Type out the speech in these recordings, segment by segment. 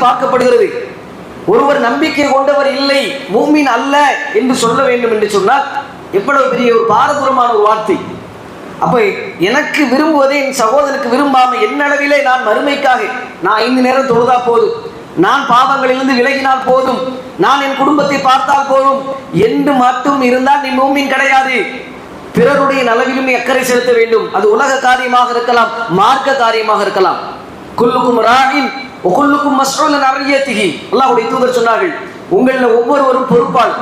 பார்க்கப்படுகிறது. ஒருவர் நம்பிக்கை கொண்டவர் இல்லை, மூமின் அல்ல என்று சொல்ல வேண்டும் என்று சொன்னால் எவ்வளவு பெரிய ஒரு பாரதூரமான ஒரு வார்த்தை. அப்ப எனக்கு விரும்புவதை என் சகோதரனுக்கு விரும்பாம என்னளவிலே நான் மறுமைக்காக நான் 5 நேரம் தொழுதா போதும், நான் பாவங்களிலிருந்து விலகினால் போதும், நான் என் குடும்பத்தை பார்த்தால் போதும் என்று மட்டும் இருந்தால் நீ மூமின் கிடையாது. பிறருடைய நலவிலும் அக்கறை செலுத்த வேண்டும். அது உலக காரியமாக இருக்கலாம், மார்க்க காரியமாக இருக்கலாம். குல்லுக்கும் ராயின் ஒகுல்லுக்கும் மஸ்ஊலன் அன் ரஅய்யத்திஹி. அல்லாஹ்வுடைய தூதர் சொன்னார்கள், உங்களில் ஒவ்வொருவரும் பொறுப்பாளர்.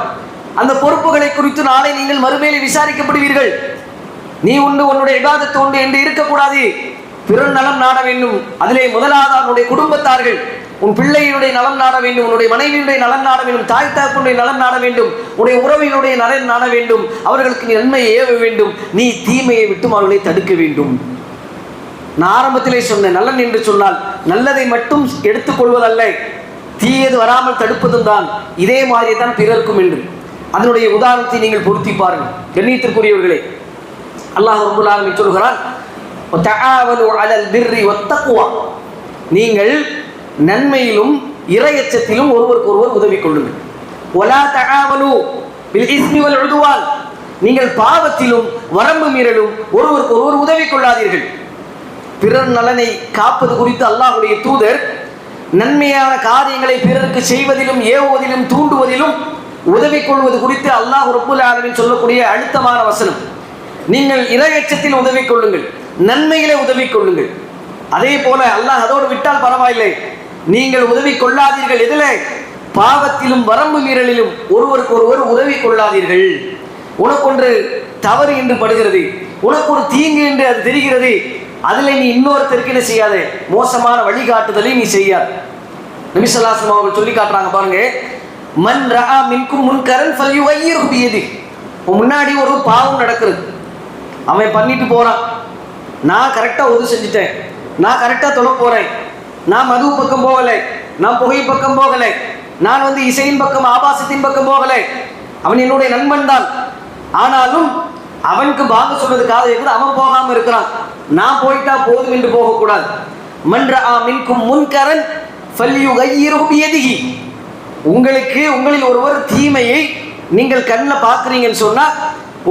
அந்த பொறுப்புகளை குறித்து நாளை நீங்கள் மறுமையில் விசாரிக்கப்படுவீர்கள். நீ உண்டு, உன்னுடைய இபாதத்து உண்டு என்று இருக்கக்கூடாது. பிறர் நலம் நாட வேண்டும். அதிலே முதலாவது அவனுடைய குடும்பத்தார்கள். உன் பிள்ளையினுடைய நலம் நாட வேண்டும், உன்னுடைய மனைவியுடைய நலன் நாட வேண்டும், தாய் தகப்பனுடைய நலன் நாட வேண்டும், உன்னுடைய உறவினுடைய நலன் நாட வேண்டும், அவர்களுக்கு நீ நன்மையை ஏவ வேண்டும், நீ தீமையை விட்டும் அவர்களை தடுக்க வேண்டும். நான் ஆரம்பத்திலே சொன்னேன், நல்லன் என்று சொன்னால் நல்லதை மட்டும் எடுத்துக்கொள்வதல்ல, தீயது வராமல் தடுப்பதும் தான். இதே மாதிரி தான் பிறர்க்கும் என்று. அதனுடைய உதாரணத்தை நீங்கள் பொருத்தி பாருங்கள். கண்ணியத்திற்குரியவர்களே, அல்லாஹ் ரப்பல் ஆலமீன் சொல்கிறான், தஆவனு அலல் பிர்ரி வத்தக்வா. நீங்கள் நன்மையிலும் இறையச்சத்திலும் ஒருவருக்கு ஒருவர் உதவி கொள்ளுங்கள். வலா தஆவனு பில் இஸ்மி வல் உதுவான். நீங்கள் பாவத்திலும் வரம்பு மீறலும் ஒருவருக்கு ஒருவர் உதவி கொள்ளாதீர்கள். பிறர் நலனை காப்பது குறித்து அல்லாஹ்வுடைய தூதர் நன்மையான காரியங்களை பிறருக்கு செய்வதிலும் ஏவுவதிலும் தூண்டுவதிலும் உதவி கொள்வது குறித்து அல்லாஹ் ரப்பல் ஆலமீன் சொல்லக்கூடிய அழுத்தமான வசனம். நீங்கள் இறையச்சத்தில் உதவி கொள்ளுங்கள், நன்மைகளை உதவி கொள்ளுங்கள். அதே போல அல்லாஹ் அதோடு விட்டால் பரவாயில்லை, நீங்கள் உதவி கொள்ளாதீர்கள். எதில்? பாவத்திலும் வரம்பு மீறலிலும் ஒருவருக்கு ஒருவர் உதவி கொள்ளாதீர்கள். உனக்கு ஒன்று தவறு என்று படுகிறது, உனக்கு ஒரு தீங்கு என்று அது தெரிகிறது, அதில் நீ இன்னொருத்தருக்கு என்ன செய்யாத, மோசமான வழிகாட்டுதலை நீ செய்யாத. நபி ஸல்லல்லாஹு அலைஹி வஸல்லம் அவர்கள் சொல்லி காட்டுறாங்க பாருங்க, மன் ரஆ மின்கும் முன்கரன் ஃபல்யுகையிர்ஹு பியதிஹி. முன்னாடி ஒரு பாவம் நடக்கிறது, அவன் பண்ணிட்டு போறான், நான் கரெக்டாக உதவி செஞ்சுட்டேன், நான் கரெக்டாக தொழ போறேன், நான் மது பக்கம் போகலை, நான் புகை பக்கம் போகலை, நான் இசையின் பக்கம் ஆபாசத்தின் பக்கம் போகலை, அவன் என்னுடைய நண்பன் தான். ஆனாலும் அவனுக்கு பாங்க சொல்றதுக்காக இருக்குது, அவன் போகாம இருக்கிறான், நான் போயிட்டா போதும் என்று போகக்கூடாது. மன் ரஆ மின்கும் முன்கரன் ஃபல்யுகையிர்ஹு பியதிஹி. உங்களுக்கு உங்களில் ஒருவர் தீமையை நீங்கள் கண்ணில் பார்க்குறீங்கன்னு சொன்னால்,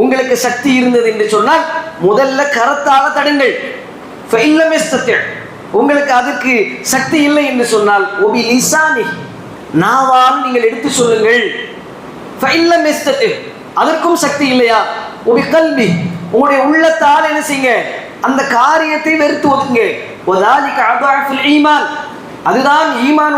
உங்களுக்கு சக்தி இருந்தது என்று சொன்னால் முதல்ல கரத்தால தடுங்கள். உங்களுக்கு அதுக்கு சக்தி இல்லை என்று சொன்னால் ஒபி லிசானி, நாவால் நீங்கள் எடுத்து சொல்லுங்கள். அதற்கும் சக்தி இல்லையா, ஒபி கல்வி, உங்களுடைய உள்ளத்தால் என்ன செய்யுங்க, அந்த காரியத்தை வெறுத்து ஒதுங்க. அதுதான் ஈமானுடைய